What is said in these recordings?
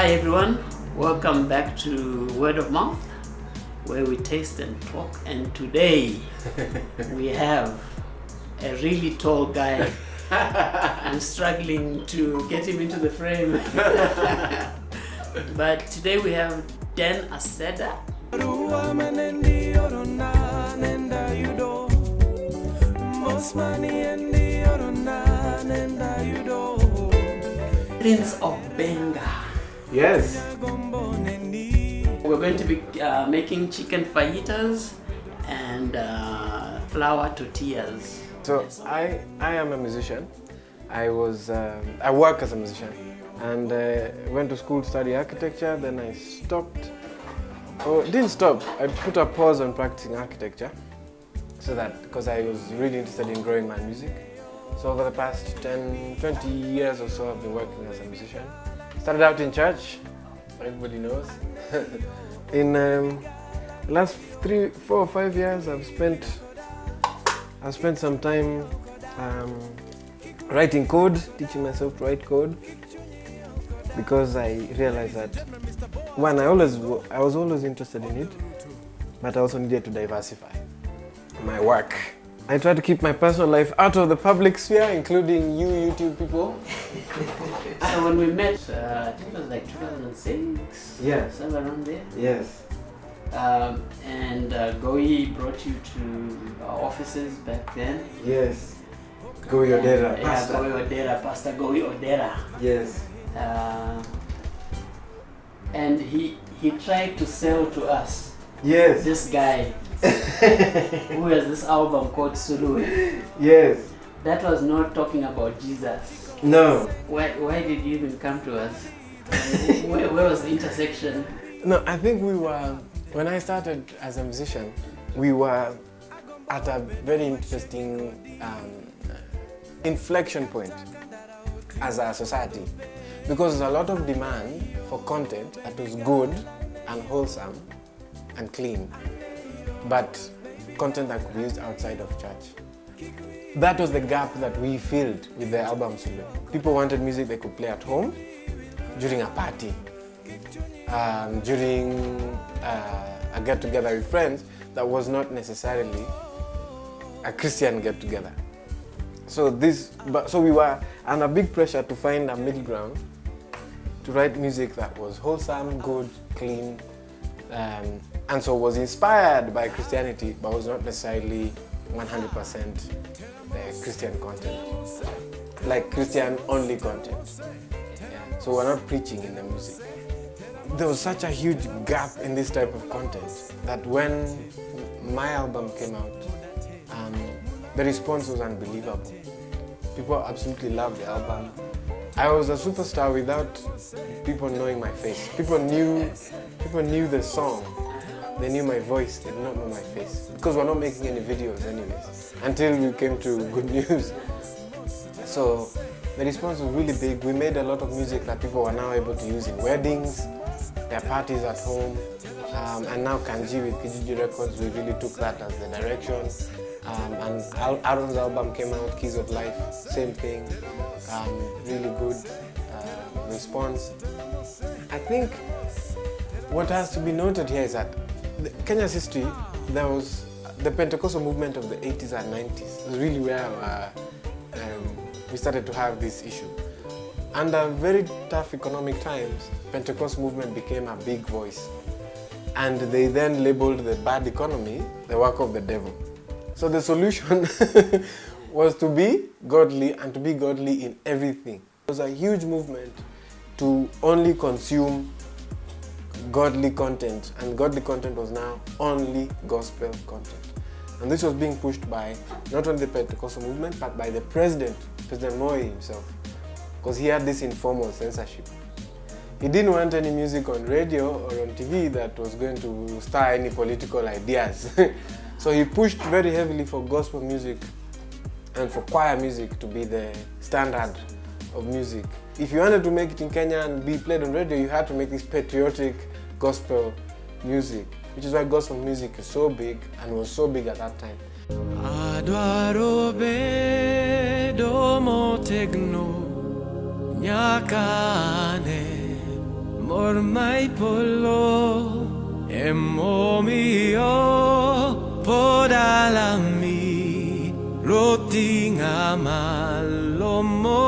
Hi everyone, welcome back to Word of Mouth, where we taste and talk. And today we have a really tall guy. I'm struggling to get him into the frame. But today we have Dan Aceda. Prince of Benga. Yes. We're going to be making chicken fajitas and flour tortillas. So I am a musician. I work as a musician, and went to school to study architecture. Then I stopped. Oh, didn't stop. I put a pause on practicing architecture, because I was really interested in growing my music. So over the past 20 years or so, I've been working as a musician. Started out in church, everybody knows. In last 3, 4, or 5 years, I've spent some time writing code, teaching myself to write code, because I realized that one, I was always interested in it, but I also needed to diversify my work. I try to keep my personal life out of the public sphere, including you YouTube people. So when we met, I think it was like 2006? Yeah. Somewhere around there? Yes. And Goi brought you to our offices back then. Yes. Goi Odera, Pastor. Yeah, Goi Odera, Pastor Goi Odera. Yes. And he tried to sell to us. Yes. This guy who has this album called Sulu. Yes. That was not talking about Jesus. No. Why did you even come to us? Where was the intersection? No, I think when I started as a musician, we were at a very interesting inflection point as a society, because there's a lot of demand for content that was good and wholesome and clean, but content that could be used outside of church. That was the gap that we filled with the album Sulu. People wanted music they could play at home, during a party, during a get-together with friends that was not necessarily a Christian get-together. So we were under big pressure to find a middle ground, to write music that was wholesome, good, clean, and so was inspired by Christianity, but was not necessarily 100% Christian content, like Christian-only content. Yeah. So we're not preaching in the music. There was such a huge gap in this type of content that when my album came out, the response was unbelievable. People absolutely loved the album. I was a superstar without people knowing my face. People knew the song. They knew my voice, they did not know my face. Because we're not making any videos anyways, until we came to Good News. So the response was really big. We made a lot of music that people are now able to use in weddings, their parties at home, and now Kanji with Kijiji Records, we really took that as the direction. And Aaron's album came out, Keys of Life, same thing, really good response. I think what has to be noted here is that Kenya's history, there was the Pentecostal movement of the 80s and 90s, was really where we started to have this issue. Under very tough economic times, Pentecostal movement became a big voice. And they then labeled the bad economy the work of the devil. So the solution was to be godly, and to be godly in everything. It was a huge movement to only consume godly content, and godly content was now only gospel content. And this was being pushed by not only the Pentecostal movement, but by the President Moi himself, because he had this informal censorship. He didn't want any music on radio or on TV that was going to stir any political ideas. So he pushed very heavily for gospel music and for choir music to be the standard of music. If you wanted to make it in Kenya and be played on radio, you had to make this patriotic gospel music, which is why gospel music is so big and was so big at that time. ormai polo emomio podalami rotinga malomo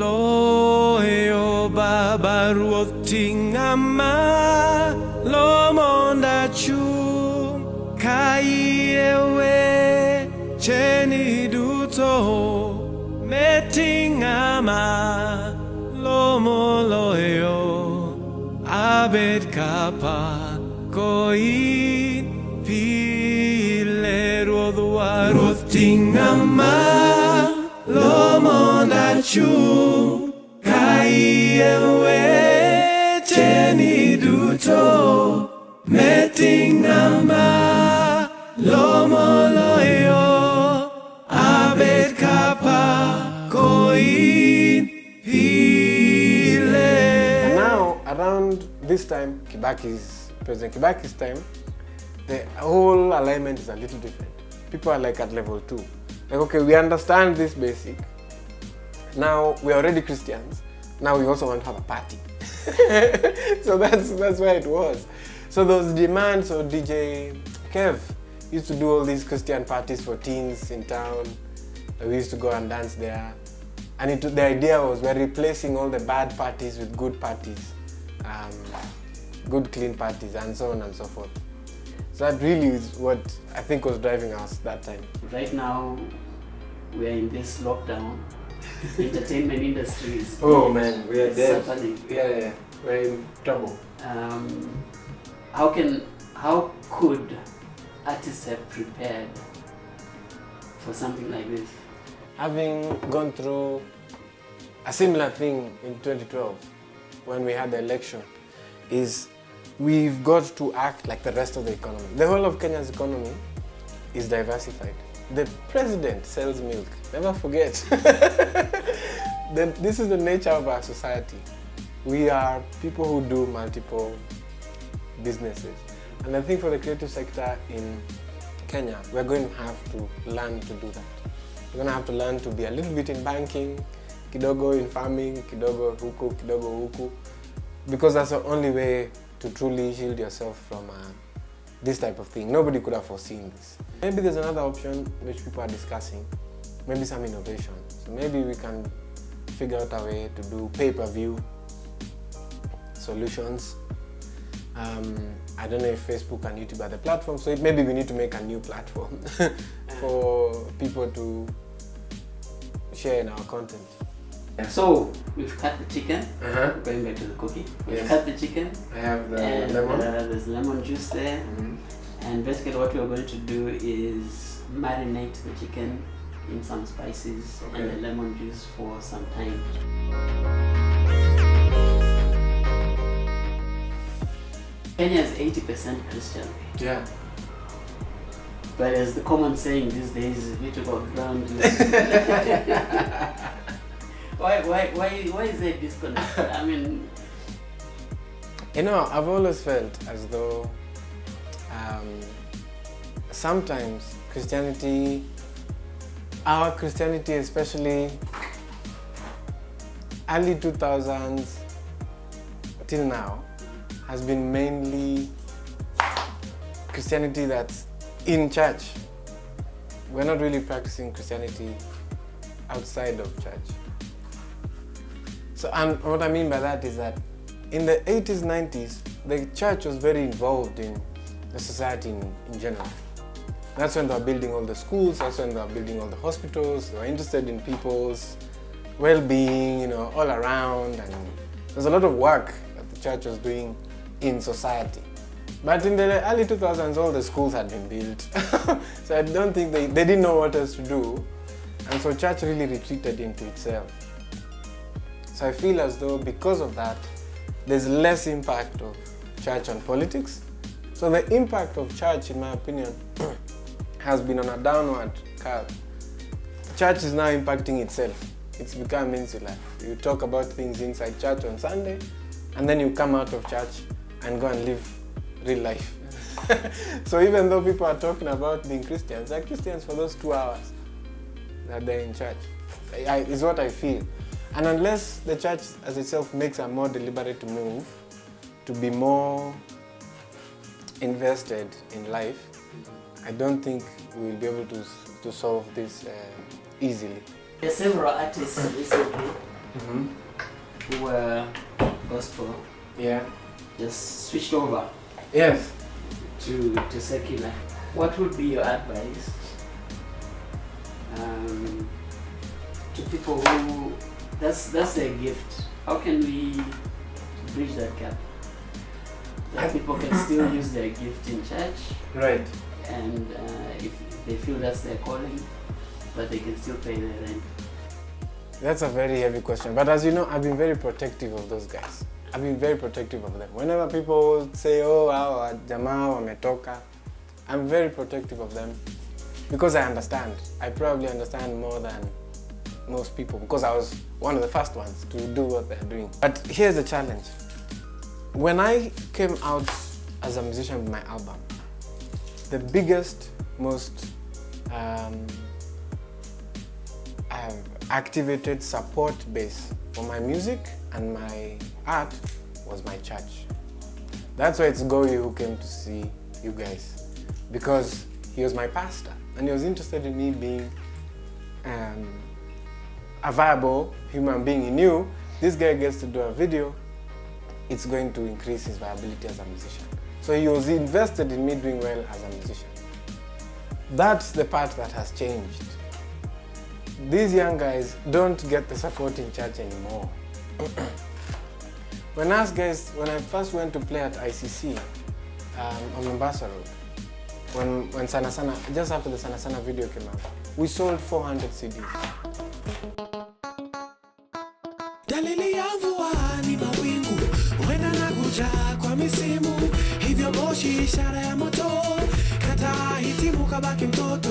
loyo baba rotinga malomo ndachum kaiewe cheni duto metingama lomo loyo abed kapa koin pile rodwa rotingama lomo nachu kaiewe cheni duto metingama lomo loyo abed kapa koin pile. And now, around this time, President Kibaki's time, the whole alignment is a little different. People are like at level 2. Like, okay, we understand this basic. Now, we're already Christians. Now we also want to have a party. So that's where it was. So those demands, so DJ Kev used to do all these Christian parties for teens in town. We used to go and dance there. And the idea was we're replacing all the bad parties with good parties. Good clean parties and so on and so forth. So that really is what I think was driving us that time. Right now, we are in this lockdown. Entertainment industry is Man, we are dead. suffering. Yeah, we're in trouble. How could artists have prepared for something like this? Having gone through a similar thing in 2012 when we had the election, is we've got to act like the rest of the economy. The whole of Kenya's economy is diversified. The president sells milk, never forget. This is the nature of our society. We are people who do multiple businesses. And I think for the creative sector in Kenya, we're going to have to learn to do that. We're going to have to learn to be a little bit in banking, kidogo in farming, kidogo huku, because that's the only way to truly shield yourself from this type of thing. Nobody could have foreseen this. Maybe there's another option which people are discussing, maybe some innovation. So maybe we can figure out a way to do pay-per-view solutions. I don't know if Facebook and YouTube are the platform, so maybe we need to make a new platform for people to share in our content. So we've cut the chicken. Going back to the cookie. We've cut the chicken. I have the and, lemon. There's lemon juice there. And basically what we're going to do is marinate the chicken in some spices and the lemon juice for some time. Kenya is 80% Christian. Yeah. But as the common saying these days, if you talk about ground juice. Why is there disconnect? I mean, you know, I've always felt as though sometimes our Christianity, especially early 2000s till now, has been mainly Christianity that's in church. We're not really practicing Christianity outside of church. So, and what I mean by that is that in the 80s, 90s, the church was very involved in the society in general. That's when they were building all the schools, that's when they were building all the hospitals, they were interested in people's well-being, you know, all around, and there's a lot of work that the church was doing in society. But in the early 2000s, all the schools had been built. So I don't think they didn't know what else to do. And so church really retreated into itself. So I feel as though because of that, there's less impact of church on politics. So the impact of church, in my opinion, has been on a downward curve. Church is now impacting itself. It's become insular. You talk about things inside church on Sunday, and then you come out of church and go and live real life. So even though people are talking about being Christians, they're Christians for those 2 hours that they're in church. Is what I feel. And unless the church as itself makes a more deliberate move to be more invested in life, I don't think we'll be able to solve this easily. There are several artists recently who were gospel, Yeah. just switched over Yes. to secular. What would be your advice to people who that's their gift? How can we bridge that gap? That people can still use their gift in church, Right. and if they feel that's their calling, but they can still pay their rent. That's a very heavy question. But as you know, I've been very protective of those guys. I've been very protective of them. Whenever people say, oh, our jamaa wametoka, I'm very protective of them because I understand. I probably understand more than most people because I was one of the first ones to do what they're doing. But here's the challenge. When I came out as a musician with my album, the biggest, most activated support base for my music and my art was my church. That's why it's Goyi who came to see you guys, because he was my pastor and he was interested in me being a viable human being. He knew this guy gets to do a video, it's going to increase his viability as a musician. So he was invested in me doing well as a musician. That's the part that has changed. These young guys don't get the support in church anymore. When I first went to play at ICC on Mombasa Road, when Sana Sana, just after the Sana Sana video came out, we sold 400 CDs. Dalili ya mvua ni mawingu, huenda nakuja kwa misimu, hivyo moshi ishara ya moto, kata hitimu kabaki mtoto.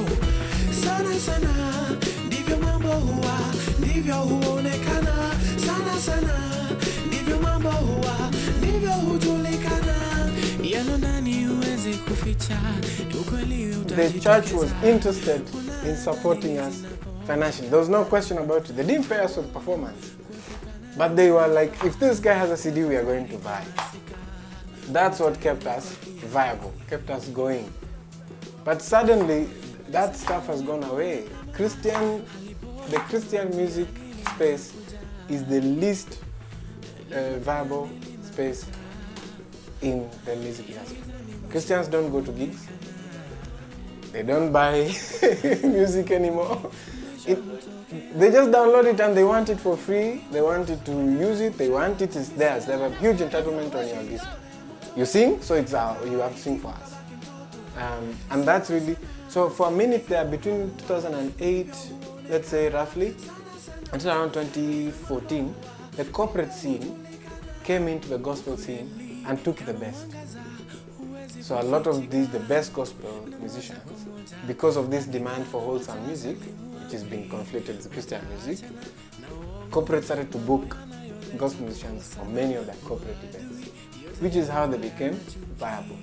Sana sana, ndivyo mambo huwa, ndivyo huonekana. Sana sana, ndivyo mambo huwa, ndivyo hujulikana. Yalo ndani huwezi kuficha, ukweli utajitokeza. The church was interested in supporting us financially. There was no question about it. They didn't pay us for the performance. But they were like, if this guy has a CD, we are going to buy. That's what kept us viable, kept us going. But suddenly, that stuff has gone away. The Christian music space is the least viable space in the music industry. Christians don't go to gigs. They don't buy music anymore. They just download it and they want it for free. They want it to use it. They want it, it's theirs. They have a huge entitlement on your list. You sing, so it's you have to sing for us. And that's really, so for a minute there, between 2008, let's say roughly, until around 2014, the corporate scene came into the gospel scene and took the best. So a lot of the best gospel musicians, because of this demand for wholesome music, which is being conflated with Christian music, corporates started to book gospel musicians for many of their corporate events, which is how they became viable.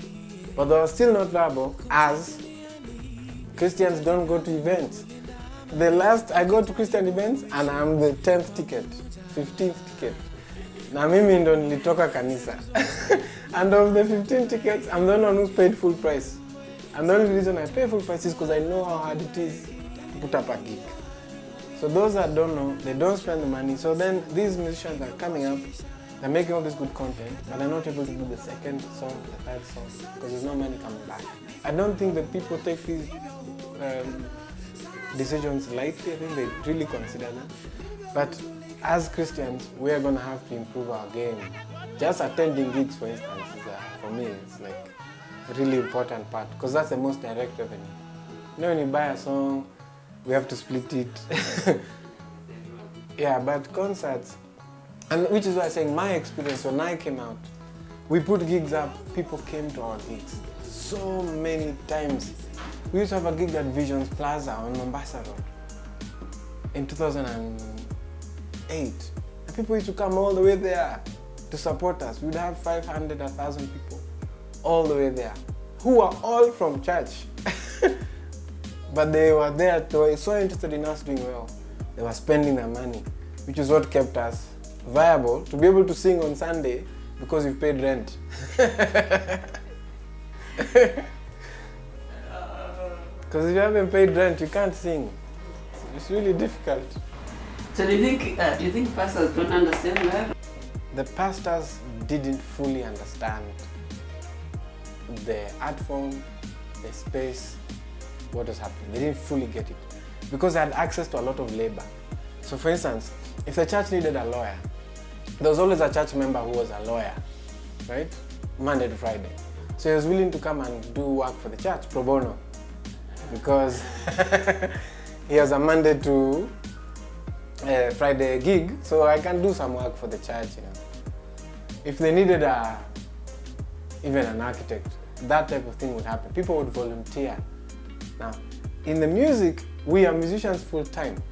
But they were still not viable as Christians don't go to events. I go to Christian events and I'm the 10th ticket, 15th ticket. Na mimi ndo nilitoka kanisa. And of the 15 tickets, I'm the one who's paid full price. And the only reason I pay full price is because I know how hard it is to put up a gig. So those that don't know, they don't spend the money. So then these musicians are coming up, they're making all this good content, but they're not able to do the second song, the third song, because there's no money coming back. I don't think that people take these decisions lightly. I think they really consider them. But as Christians, we're going to have to improve our game. Just attending gigs, for instance, for me, it's like a really important part, because that's the most direct revenue. You know, when you buy a song, we have to split it. Yeah, but concerts, and which is why I'm saying my experience when I came out, we put gigs up, people came to our gigs so many times. We used to have a gig at Visions Plaza on Mombasa Road in 2008. And people used to come all the way there to support us. We'd have 500, 1,000 people all the way there, who are all from church. But they were there, they were so interested in us doing well. They were spending their money, which is what kept us viable to be able to sing on Sunday because you've paid rent. Because if you haven't paid rent, you can't sing. It's really difficult. So do you think pastors don't understand that? The pastors didn't fully understand the art form, the space, what was happening. They didn't fully get it because they had access to a lot of labor. So for instance, if the church needed a lawyer, there was always a church member who was a lawyer, right? Monday to Friday. So he was willing to come and do work for the church, pro bono, because he has a Monday to Friday gig, so I can do some work for the church, you know. If they needed even an architect, that type of thing would happen. People would volunteer. Now, in the music, we are musicians full time,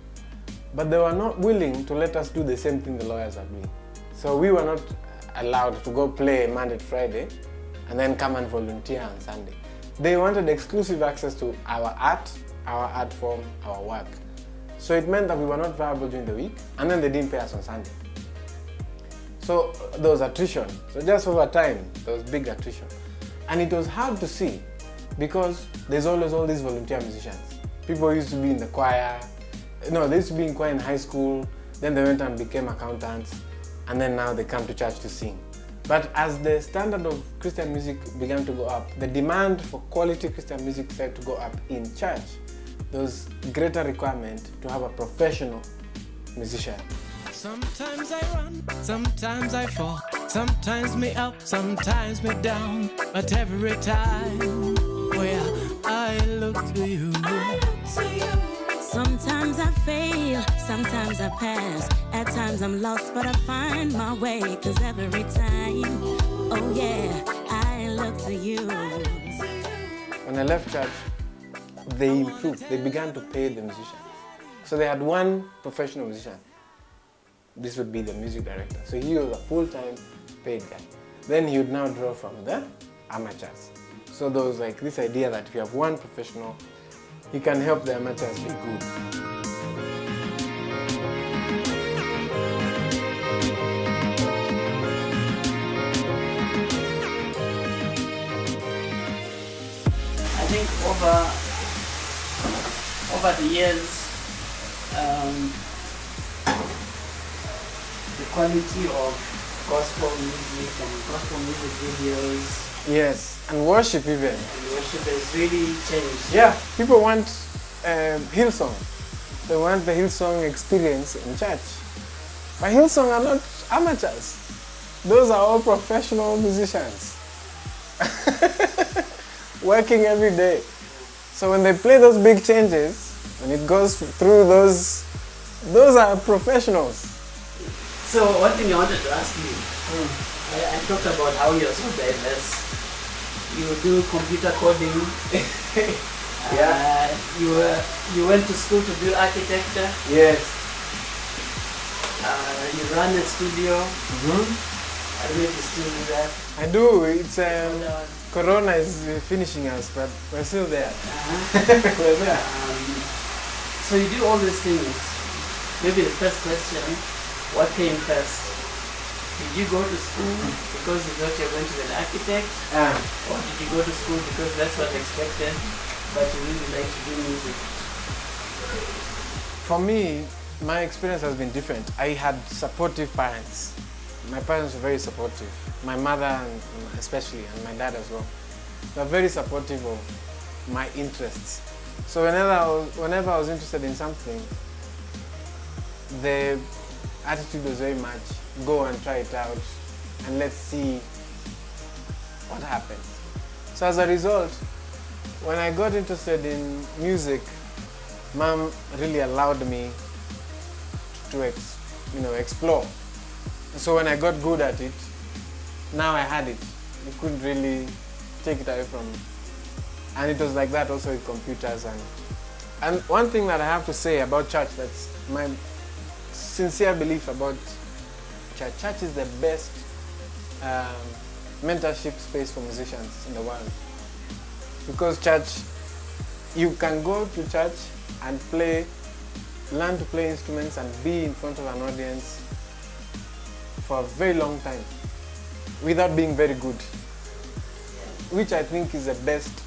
but they were not willing to let us do the same thing the lawyers are doing. So we were not allowed to go play Monday to Friday and then come and volunteer on Sunday. They wanted exclusive access to our art form, our work. So it meant that we were not viable during the week, and then they didn't pay us on Sunday. So there was attrition. So just over time, there was big attrition. And it was hard to see because there's always all these volunteer musicians. People used to be in the choir. No, they used to be in choir in high school. Then they went and became accountants. And then now they come to church to sing. But as the standard of Christian music began to go up, the demand for quality Christian music started to go up in church. There was greater requirement to have a professional musician. Sometimes I run, sometimes I fall, sometimes me up, sometimes me down, but every time where I look to you. Sometimes I fail, sometimes I pass, at times I'm lost, but I find my way, 'cause every time, oh yeah, I look to you. When I left church, they improved. They began to pay the musicians. So they had one professional musician. This would be the music director. So he was a full-time paid guy. Then he would now draw from the amateurs. So there was like this idea that if you have one professional, he can help the amateurs be good. I think over the years, the quality of gospel music and gospel music videos Yes, and worship even. and worship has really changed. Yeah, people want Hillsong. They want the Hillsong experience in church. But Hillsong are not amateurs. Those are all professional musicians. Working every day. So when they play those big changes, when it goes through those are professionals. So one thing I wanted to ask you, I talked about how you're so diverse. You do computer coding. Yeah. You went to school to do architecture. Yes. You run a studio. I don't know if you still do that. I do. It's Corona is finishing us, but we're still there. We're there. So you do all these things. Maybe the first question, what came first? Did you go to school because you thought you were going to be an architect? Or did you go to school because that's what expected, but you really like to do music? For me, my experience has been different. I had supportive parents. My parents were very supportive. My mother especially, and my dad as well. They were very supportive of my interests. So whenever I was interested in something, the attitude was very much, go and try it out, and let's see what happens. So as a result, when I got interested in music, Mom really allowed me to explore. So when I got good at it, now I had it. You couldn't really take it away from me. And it was like that also with computers. And one thing that I have to say about church, that's my sincere belief about church. Church is the best mentorship space for musicians in the world. Because church, you can go to church and learn to play instruments and be in front of an audience for a very long time. without being very good, which I think is the best.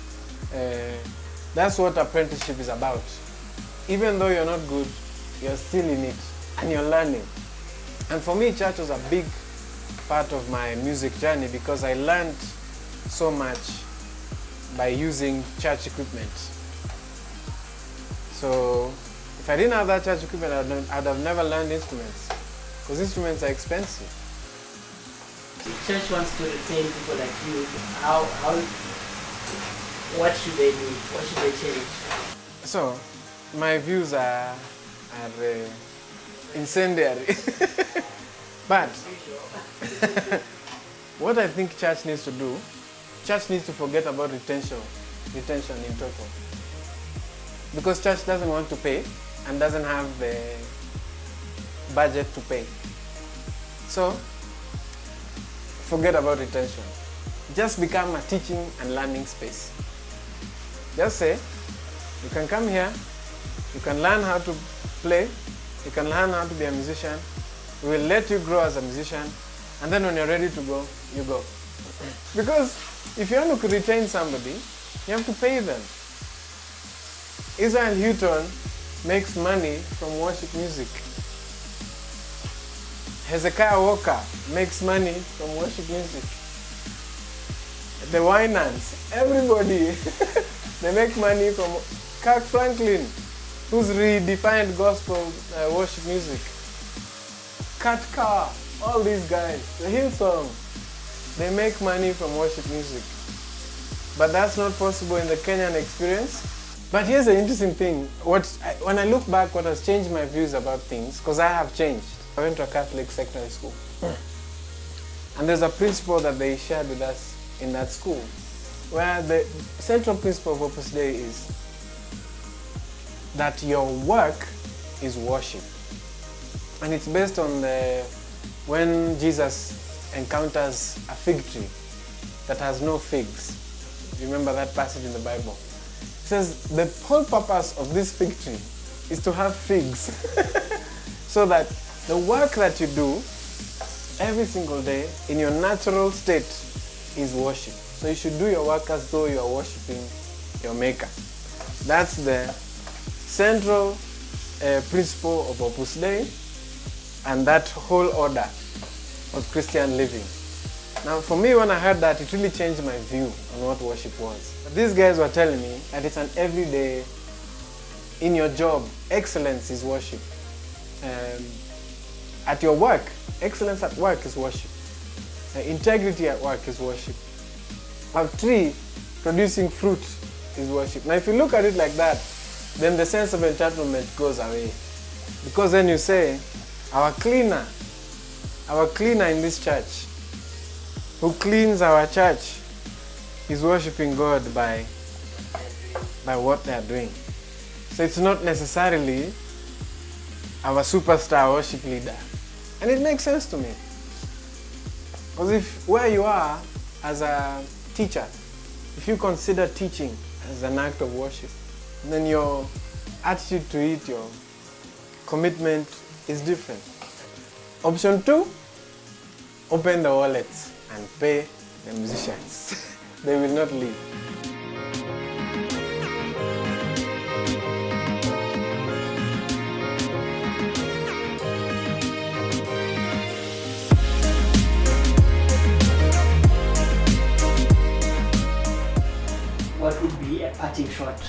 That's what apprenticeship is about. Even though you're not good, you're still in it and you're learning. And for me, church was a big part of my music journey because I learned so much by using church equipment. So if I didn't have that church equipment, I'd have never learned instruments, because instruments are expensive. The church wants to retain people like you. What should they do? What should they change? So my views are incendiary. But what I think church needs to do, church needs to forget about retention in total. Because church doesn't want to pay and doesn't have the budget to pay. So forget about retention. Just become a teaching and learning space. Just say, you can come here, you can learn how to play, you can learn how to be a musician. We will let you grow as a musician, and then when you're ready to go, you go. Because if you want to retain somebody, you have to pay them. Israel Houghton makes money from worship music. Hezekiah Walker makes money from worship music. The Winans, everybody, they make money from Kirk Franklin, who's redefined gospel worship music. Kat Carr, all these guys, the Hillsong, they make money from worship music. But that's not possible in the Kenyan experience. But here's the interesting thing. When I look back, what has changed my views about things, because I have changed. I went to a Catholic secondary school. And there's a principle that they shared with us in that school, where the central principle of Opus Dei is that your work is worship. And it's based on when Jesus encounters a fig tree that has no figs. Remember that passage in the Bible? It says the whole purpose of this fig tree is to have figs. So that the work that you do every single day in your natural state is worship. So you should do your work as though you are worshiping your Maker. That's the central principle of Opus Dei and that whole order of Christian living. Now for me, when I heard that, it really changed my view on what worship was. These guys were telling me that it's an everyday, in your job, excellence is worship. At your work, excellence at work is worship. Integrity at work is worship. A tree producing fruit is worship. Now if you look at it like that, then the sense of entitlement goes away. Because then you say, our cleaner in this church, who cleans our church, is worshiping God by what they are doing. So it's not necessarily our superstar worship leader. And it makes sense to me. Because if where you are as a teacher, if you consider teaching as an act of worship, then your attitude to it, your commitment is different. Option 2, open the wallets and pay the musicians. They will not leave. What would be a parting shot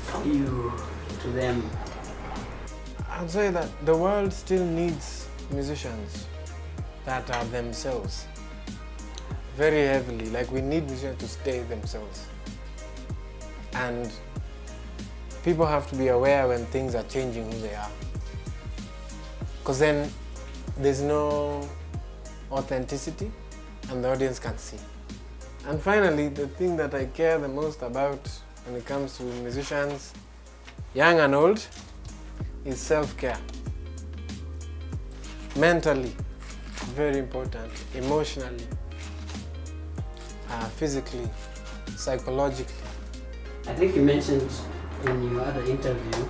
for you to them? I'd say that the world still needs musicians that are themselves very heavily. Like, we need musicians to stay themselves. And people have to be aware when things are changing who they are. Because then there's no authenticity and the audience can see. And finally, the thing that I care the most about when it comes to musicians, young and old, is self-care. Mentally, very important. Emotionally, physically, psychologically. I think you mentioned in your other interview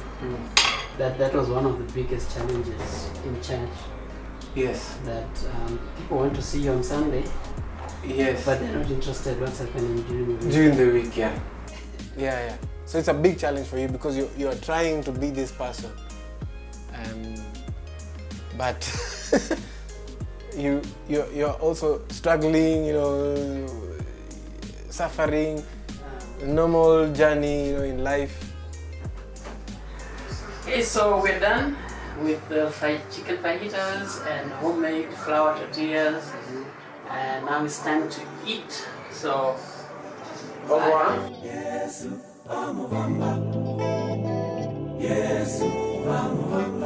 that was one of the biggest challenges in church. Yes. that people want to see you on Sunday, Yes. but they're not interested what's happening during the week. During the week, yeah. Yeah. So it's a big challenge for you because you are trying to be this person, but you're also struggling, suffering, normal journey, in life. Okay, so we're done with the chicken fajitas and homemade flour tortillas, and now it's time to eat. So, au revoir. Yesu, vamos, vamos. Yesu, vamos, vamos.